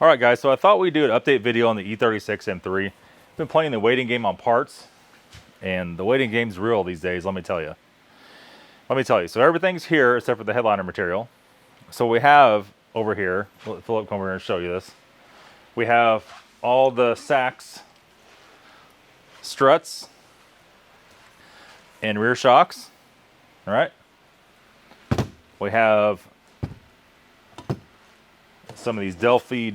All right, guys, so I thought we'd do an update video on the E36 M3. Been playing the waiting game on parts, and the waiting game's real these days, let me tell you. So everything's here except for the headliner material. So we have over here, Philip, come over here and show you this. We have all the sacks, struts, and rear shocks. All right. We have some of these Delphi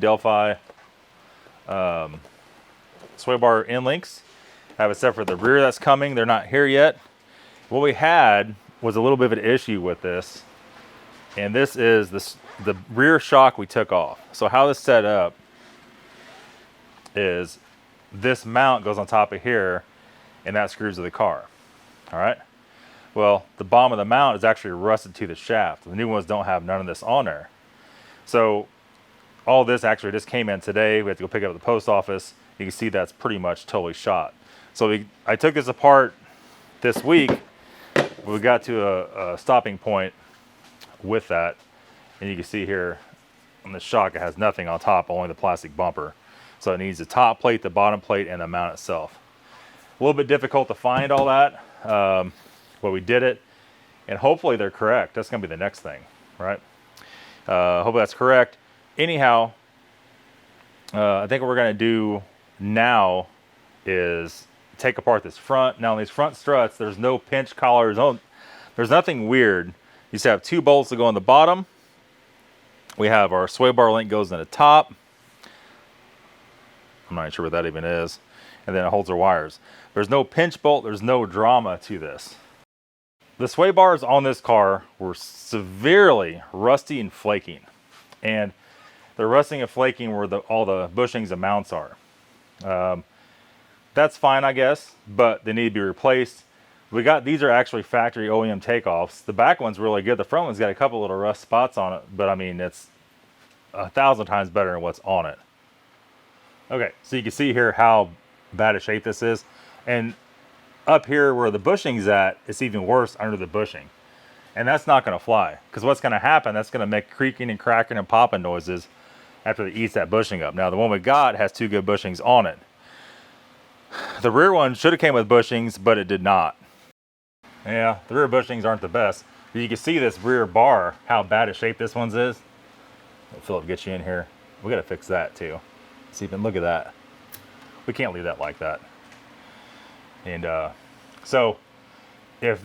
sway bar end links. Have except for the rear that's coming. They're not here yet. What we had was a little bit of an issue with this, and this is the rear shock we took off. So how this is set up is this mount goes on top of here, and that screws to the car. All right. Well, the bottom of the mount is actually rusted to the shaft. The new ones don't have none of this on there. So all this actually just came in today. We have to go pick it up at the post office. You can see that's pretty much totally shot. So I took this apart this week. We got to a stopping point with that. And you can see here on the shock, it has nothing on top, only the plastic bumper. So it needs the top plate, the bottom plate, and the mount itself. A little bit difficult to find all that. But we did it, and hopefully they're correct. That's going to be the next thing, right? Hopefully that's correct. Anyhow, I think what we're going to do now is take apart this front. Now on these front struts, there's no pinch collars. There's nothing weird. You just have two bolts that go on the bottom. We have our sway bar link goes in the top. I'm not sure what that even is. And then it holds our wires. There's no pinch bolt. There's no drama to this. The sway bars on this car were severely rusty and flaking. And they're rusting and flaking where all the bushings and mounts are. That's fine, I guess, but they need to be replaced. These are actually factory OEM takeoffs. The back one's really good. The front one's got a couple little rust spots on it, but I mean, it's 1,000 times better than what's on it. Okay, so you can see here how bad a shape this is. And up here where the bushing's at, it's even worse under the bushing. And that's not going to fly, because what's going to happen, that's going to make creaking and cracking and popping noises after it eats that bushing up. Now the one we got has two good bushings on it. The rear one should have came with bushings, but it did not. Yeah, the rear bushings aren't the best. But you can see this rear bar, how bad a shape this one's is. Philip, get you in here. We got to fix that too. See, even look at that. We can't leave that like that. And so if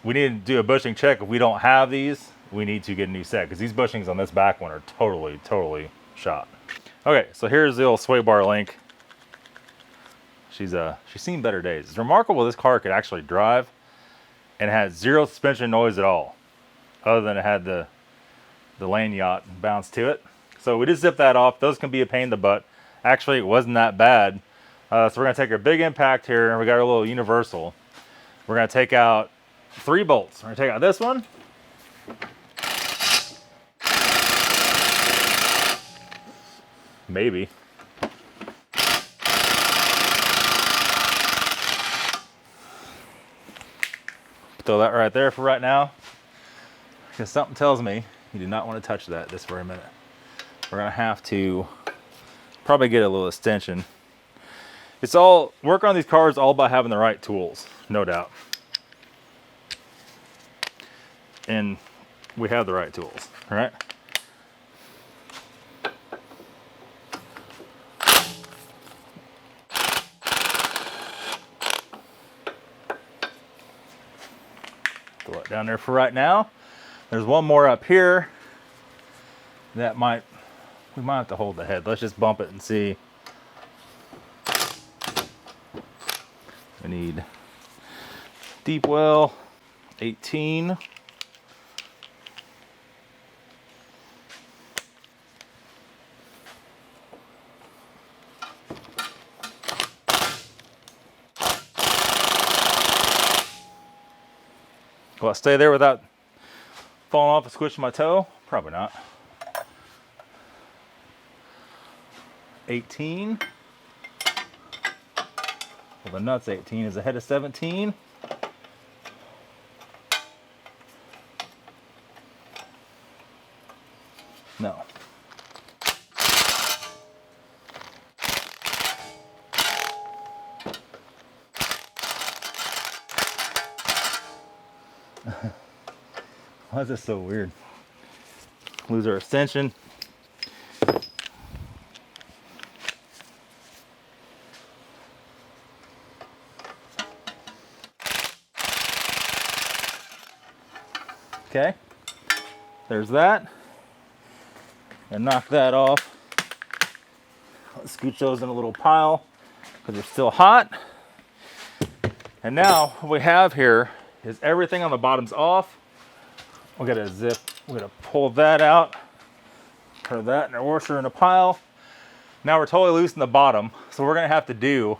we need to do a bushing check. If we don't have these, we need to get a new set, because these bushings on this back one are totally shot. Okay, so here's the old sway bar link. She's seen better days. It's remarkable this car could actually drive and it had zero suspension noise at all, other than it had the land yacht bounce to it. So we just zipped that off. Those can be a pain in the butt. Actually, it wasn't that bad. So we're going to take our big impact here, and we got our little universal. We're going to take out 3 bolts. We're going to take out this one. Maybe. Throw that right there for right now, because something tells me you do not want to touch that this very minute. We're going to have to probably get a little extension. Work on these cars all about having the right tools, no doubt. And we have the right tools, all right? Throw it down there for right now. There's one more up here that we might have to hold the head. Let's just bump it and see. We need deep well 18. Will I stay there without falling off and squishing my toe? Probably not. 18. Well, the nut's 18 is ahead of 17. No. Why is this so weird? Lose our extension. Okay, there's that. And knock that off. Let's scooch those in a little pile because they're still hot. And now what we have here is everything on the bottom's off. We're gonna zip, we're gonna pull that out, put that in our washer in a pile. Now we're totally loose in the bottom. So what we're gonna have to do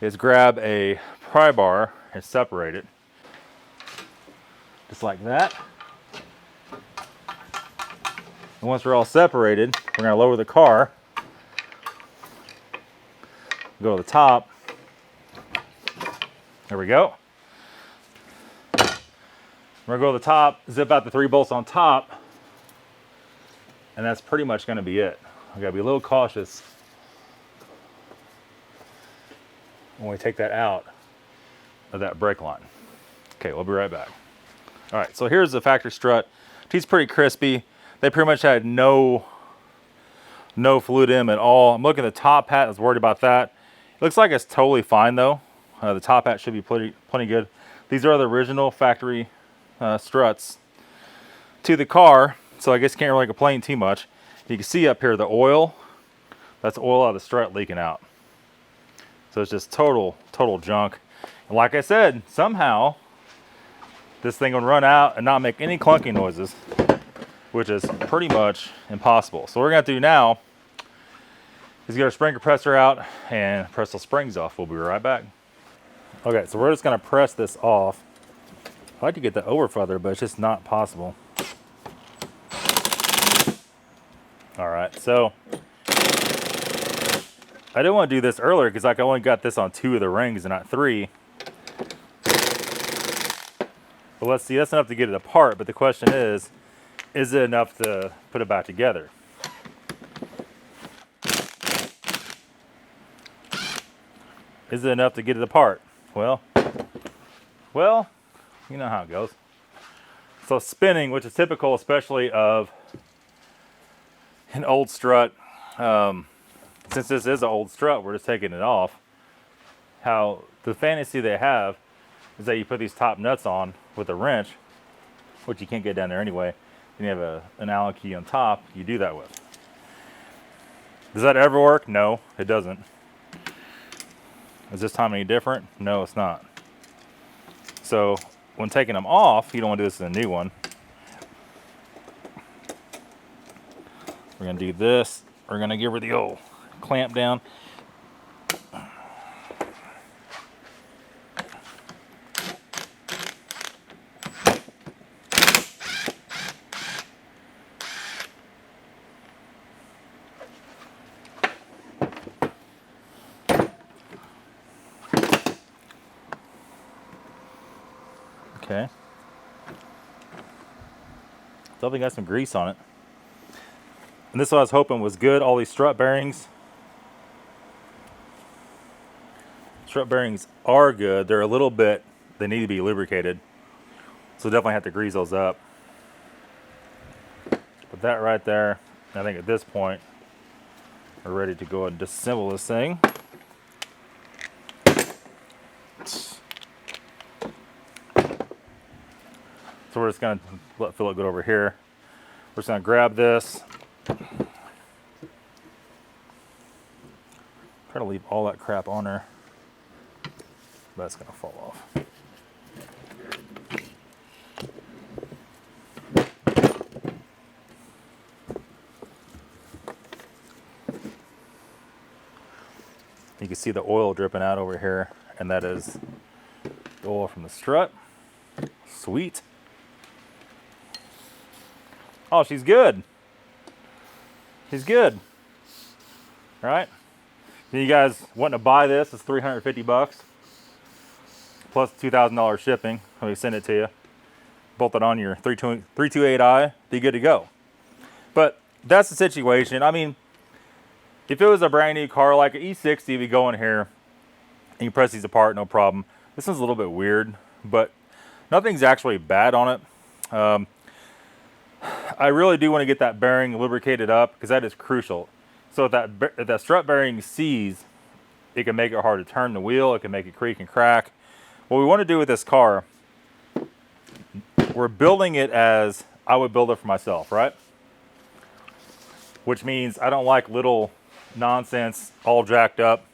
is grab a pry bar and separate it. Just like that. And once we're all separated, we're gonna lower the car, go to the top. There we go. We're gonna go to the top, zip out the 3 bolts on top, and that's pretty much gonna be it. We gotta be a little cautious when we take that out of that brake line. Okay, we'll be right back. All right, so here's the factory strut. It's pretty crispy. They pretty much had no fluid in them at all. I'm looking at the top hat, I was worried about that. It looks like it's totally fine though. The top hat should be plenty good. These are the original factory struts to the car, so I guess you can't really complain too much. You can see up here the oil, that's oil out of the strut leaking out. So it's just total junk. And like I said, somehow this thing would run out and not make any clunking noises, which is pretty much impossible. So what we're gonna do now is get our spring compressor out and press the springs off. We'll be right back. Okay, so we're just gonna press this off. I'd like to get the overfeather, but it's just not possible. All right, so I didn't want to do this earlier because I only got this on 2 of the rings and not 3. But let's see, that's enough to get it apart. But the question is it enough to put it back together? Is it enough to get it apart? Well, you know how it goes. So spinning, which is typical especially of an old strut, since this is an old strut, we're just taking it off. How the fantasy they have is that you put these top nuts on with a wrench, which you can't get down there anyway, and you have an Allen key on top you do that with. Does that ever work? No, it doesn't. Is this time any different? No, it's not. So when taking them off, you don't want to do this in a new one. We're going to do this. We're going to give her the old clamp down. Okay. Definitely got some grease on it. And this is what I was hoping was good. All these strut bearings. Strut bearings are good. They're a little bit, they need to be lubricated. So definitely have to grease those up. Put that right there. I think at this point, we're ready to go and disassemble this thing. So we're just gonna let Philip go over here. We're just gonna grab this. Try to leave all that crap on her. But it's gonna fall off. You can see the oil dripping out over here, and that is the oil from the strut. Sweet. Oh, she's good. She's good. All right. You guys wanting to buy this? It's $350 plus $2,000 shipping. Let me send it to you. Bolt it on your 328i. Be good to go. But that's the situation. I mean, if it was a brand new car like an E60, you'd be going here and you press these apart, no problem. This one's a little bit weird, but Nothing's actually bad on it. I really do want to get that bearing lubricated up because that is crucial. So if that strut bearing seizes, it can make it hard to turn the wheel. It can make it creak and crack. What we want to do with this car, we're building it as I would build it for myself, right? Which means I don't like little nonsense all jacked up.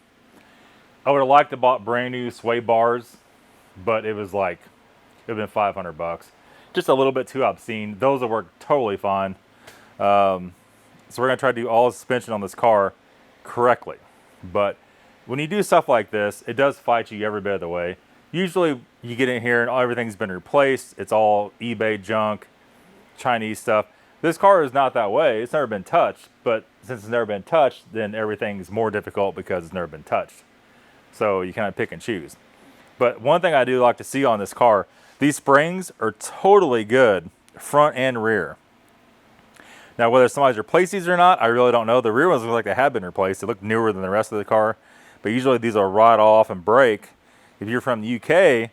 I would have liked to bought brand new sway bars, but it was like, it would have been 500 bucks. Just a little bit too obscene. Those will work totally fine. So we're gonna try to do all the suspension on this car correctly. But when you do stuff like this, it does fight you every bit of the way. Usually you get in here and everything's been replaced. It's all eBay junk, Chinese stuff. This car is not that way. It's never been touched, but since it's never been touched, then everything's more difficult because it's never been touched. So you kind of pick and choose. But one thing I do like to see on this car, these springs are totally good, front and rear. Now, whether somebody's replaced these or not, I really don't know. The rear ones look like they have been replaced. They look newer than the rest of the car, but usually these will rot off and break. If you're from the UK,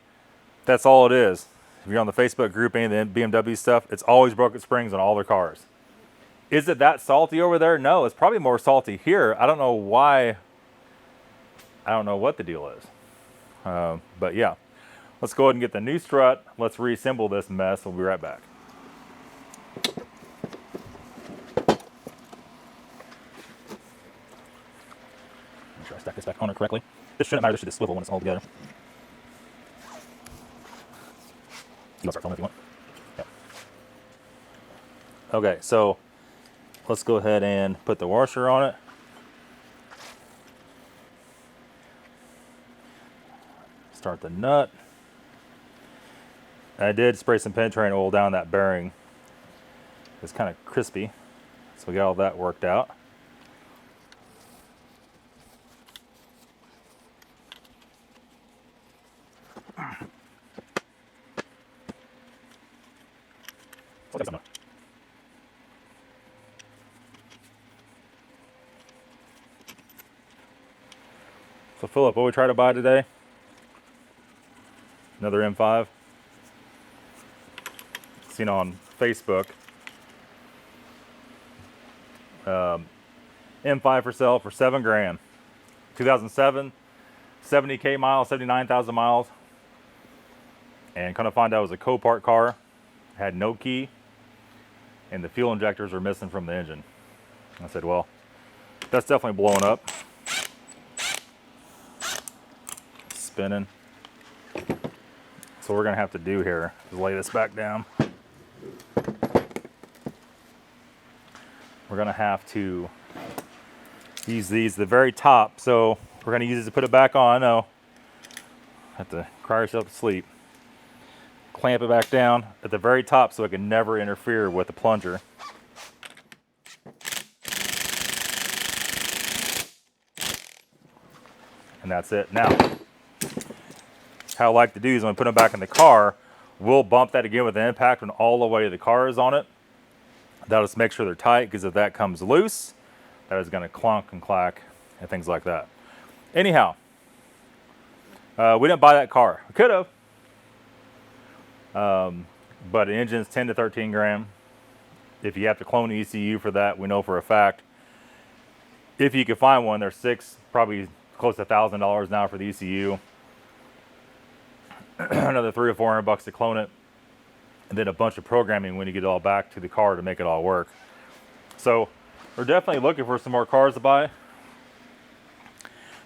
that's all it is. If you're on the Facebook group, any of the BMW stuff, it's always broken springs on all their cars. Is it that salty over there? No, it's probably more salty here. I don't know why. I don't know what the deal is. But yeah, let's go ahead and get the new strut. Let's reassemble this mess. We'll be right back. Make sure I stack this back on it correctly. This shouldn't matter. This should just swivel when it's all together. You can start filming if you want. Yep. Okay, so let's go ahead and put the washer on it. Start the nut. I did spray some penetrating oil down that bearing. It's kind of crispy, so we got all that worked out. So Philip, what we try to buy today? Another M5. Seen on Facebook. M5 for sale for $7,000. 2007, 70K miles, 79,000 miles. And kind of find out it was a Copart car. Had no key. And the fuel injectors were missing from the engine. I said, well, that's definitely blowing up. Spinning. So what we're gonna have to do here is lay this back down. We're gonna have to use these at the very top. So we're gonna use these to put it back on. I know. Have to cry yourself to sleep. Clamp it back down at the very top so it can never interfere with the plunger. And that's it. Now, how I like to do is when I put them back in the car, we'll bump that again with the impact when all the way the car is on it. That'll just make sure they're tight, because if that comes loose, that is going to clunk and clack and things like that. Anyhow, we didn't buy that car. We could have. But the engine's 10 to 13 grand. If you have to clone the ECU for that, we know for a fact. If you can find one, they're probably close to $1,000 now for the ECU. Another $300 or $400 to clone it, and then a bunch of programming when you get it all back to the car to make it all work. So we're definitely looking for some more cars to buy.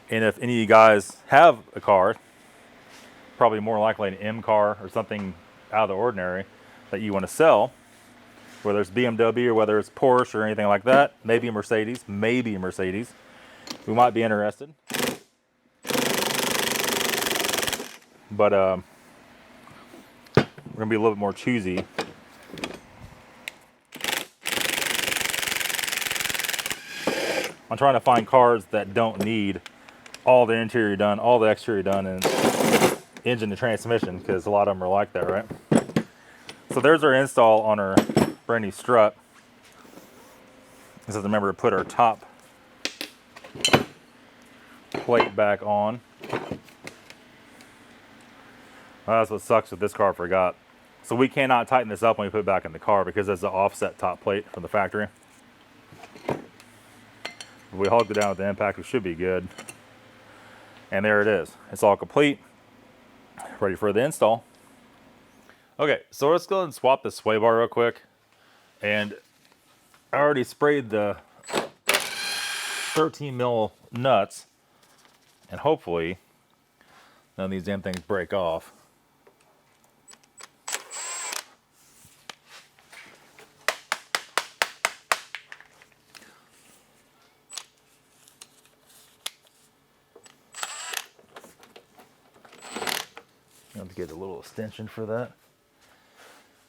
And if any of you guys have a car, probably more likely an M car or something out of the ordinary that you want to sell, whether it's BMW or whether it's Porsche or anything like that, maybe a Mercedes, we might be interested. But we're gonna be a little bit more choosy. I'm trying to find cars that don't need all the interior done, all the exterior done, and engine and transmission, because a lot of them are like that, right? So there's our install on our brand new strut. Just have to remember to put our top plate back on. That's what sucks with this car, I forgot. So we cannot tighten this up when we put it back in the car because it's the offset top plate from the factory. If we hogged it down with the impact, we should be good. And there it is. It's all complete, ready for the install. Okay, so let's go ahead and swap the sway bar real quick. And I already sprayed the 13 mil nuts, and hopefully none of these damn things break off. I have to get a little extension for that.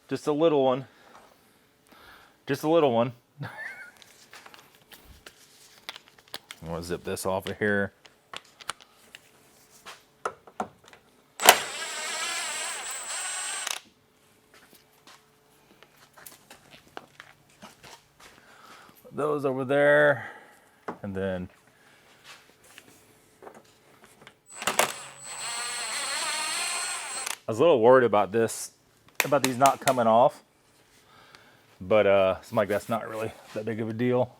Just a little one. Just a little one. I'm gonna zip this off of here. Those over there, and then I was a little worried about this, about these not coming off, but it's like that's not really that big of a deal.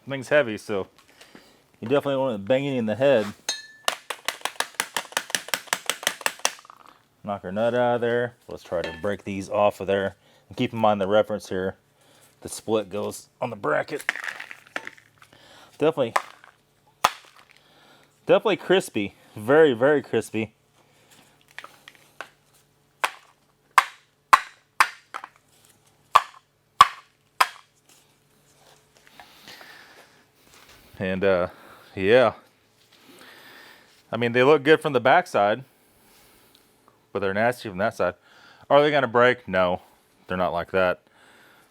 Thing's heavy, so you definitely don't want it banging in the head. Knock her nut out of there. Let's try to break these off of there. And keep in mind the reference here. The split goes on the bracket. Definitely crispy. Very, very crispy. And yeah. I mean, they look good from the backside, but they're nasty from that side. Are they gonna break? No, they're not like that.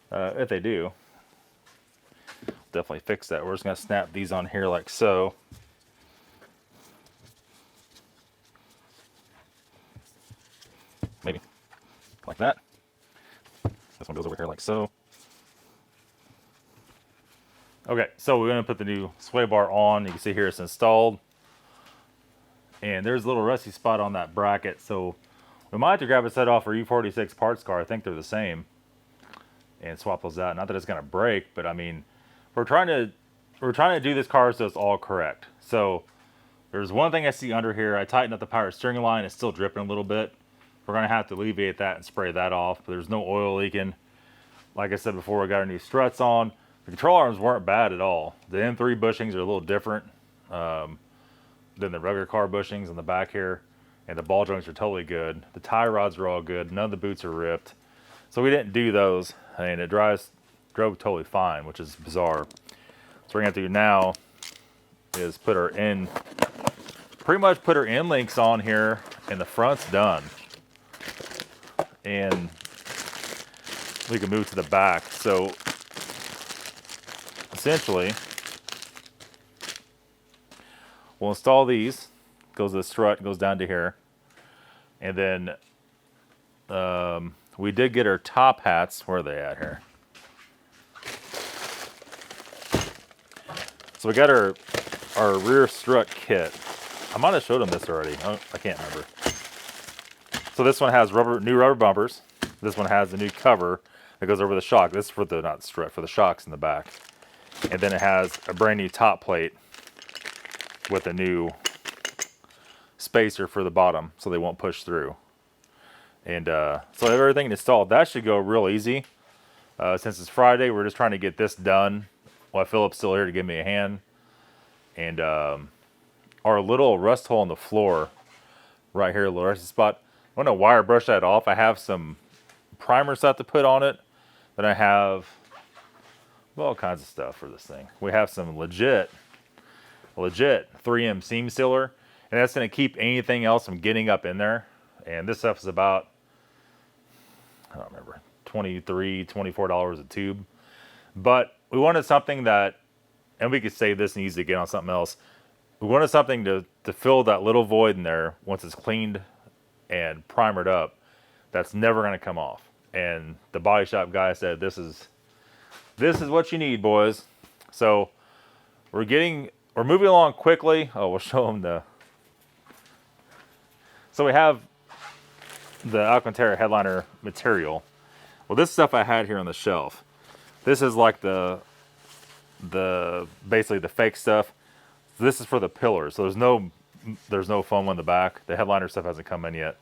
If they do, definitely fix that. We're just gonna snap these on here like so. Maybe like that. This one goes over here like so. Okay, so we're gonna put the new sway bar on. You can see here it's installed. And there's a little rusty spot on that bracket, so we might have to grab a set off for E36 parts car. I think they're the same. And swap those out. Not that it's gonna break, but I mean, we're trying to do this car so it's all correct. So there's one thing I see under here. I tightened up the power steering line. It's still dripping a little bit. We're gonna have to alleviate that and spray that off. But there's no oil leaking. Like I said before, we got our new struts on. The control arms weren't bad at all. The M3 bushings are a little different than the regular car bushings in the back here. And the ball joints are totally good. The tie rods are all good. None of the boots are ripped. So we didn't do those. I mean, it drove totally fine, which is bizarre. So what we're gonna have to do now is pretty much put our end links on here, and the front's done. And we can move to the back. So essentially, we'll install these. Goes to the strut, goes down to here. And then we did get our top hats. Where are they at here? So we got our rear strut kit. I might have showed them this already. I can't remember. So this one has new rubber bumpers. This one has a new cover that goes over the shock. This is for the, not strut, for the shocks in the back. And then it has a brand new top plate with a new spacer for the bottom so they won't push through. And so everything installed. That should go real easy. Since it's Friday, we're just trying to get this done while Philip's still here to give me a hand. And our little rust hole in the floor right here, a little rusty spot, I'm going to wire brush that off. I have some primer stuff to put on it. Then I have all kinds of stuff for this thing. We have some legit 3M seam sealer, and that's going to keep anything else from getting up in there. And this stuff is about, I don't remember, $23, $24 a tube. But we wanted something that, and we could save this and use it again on something else. We wanted something to fill that little void in there once it's cleaned and primered up. That's never going to come off. And the body shop guy said this is this is what you need, boys. So we're moving along quickly. Oh, we'll show them the. So we have the Alcantara headliner material. Well, this stuff I had here on the shelf. This is like the basically the fake stuff. So this is for the pillars. So there's no foam on the back. The headliner stuff hasn't come in yet.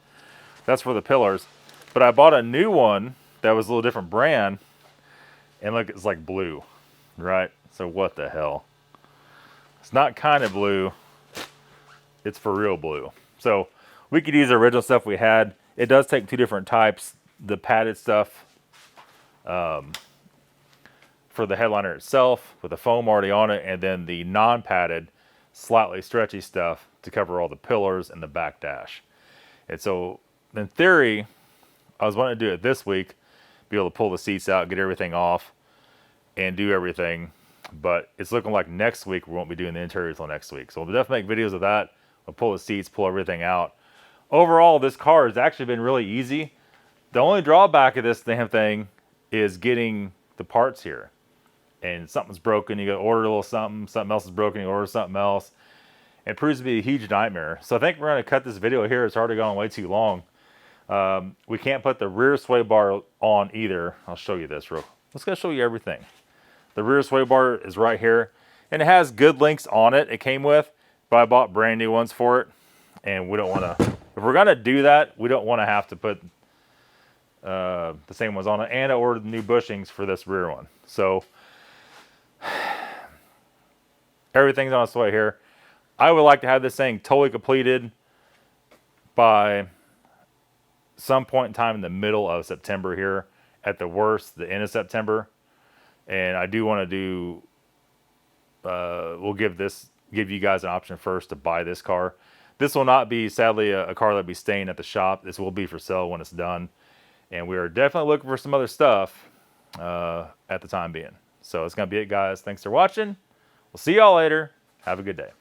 That's for the pillars. But I bought a new one that was a little different brand. And look, it's like blue, right? So what the hell? It's not kind of blue. It's for real blue. So we could use the original stuff we had. It does take two different types. The padded stuff for the headliner itself with the foam already on it, and then the non-padded, slightly stretchy stuff to cover all the pillars and the back dash. And so in theory, I was wanting to do it this week, be able to pull the seats out, get everything off, and do everything. But it's looking like next week we won't be doing the interior until next week. So we'll definitely make videos of that. We'll pull the seats, pull everything out. Overall, this car has actually been really easy. The only drawback of this damn thing is getting the parts here. And something's broken, you got to order a little something. Something else is broken, you order something else. It proves to be a huge nightmare. So I think we're going to cut this video here. It's already gone way too long. We can't put the rear sway bar on either. I'll show you this Let's go show you everything. The rear sway bar is right here. And it has good links on it. It came with, but I bought brand new ones for it. And we don't want to, if we're going to do that, we don't want to have to put the same ones on it. And I ordered new bushings for this rear one. So everything's on its way here. I would like to have this thing totally completed by some point in time in the middle of September here. At the worst, the end of September. And I do want to do, we'll give you guys an option first to buy this car. This will not be, sadly, a car that'll be staying at the shop. This will be for sale when it's done. And we are definitely looking for some other stuff at the time being. So it's going to be it, guys. Thanks for watching. We'll see y'all later. Have a good day.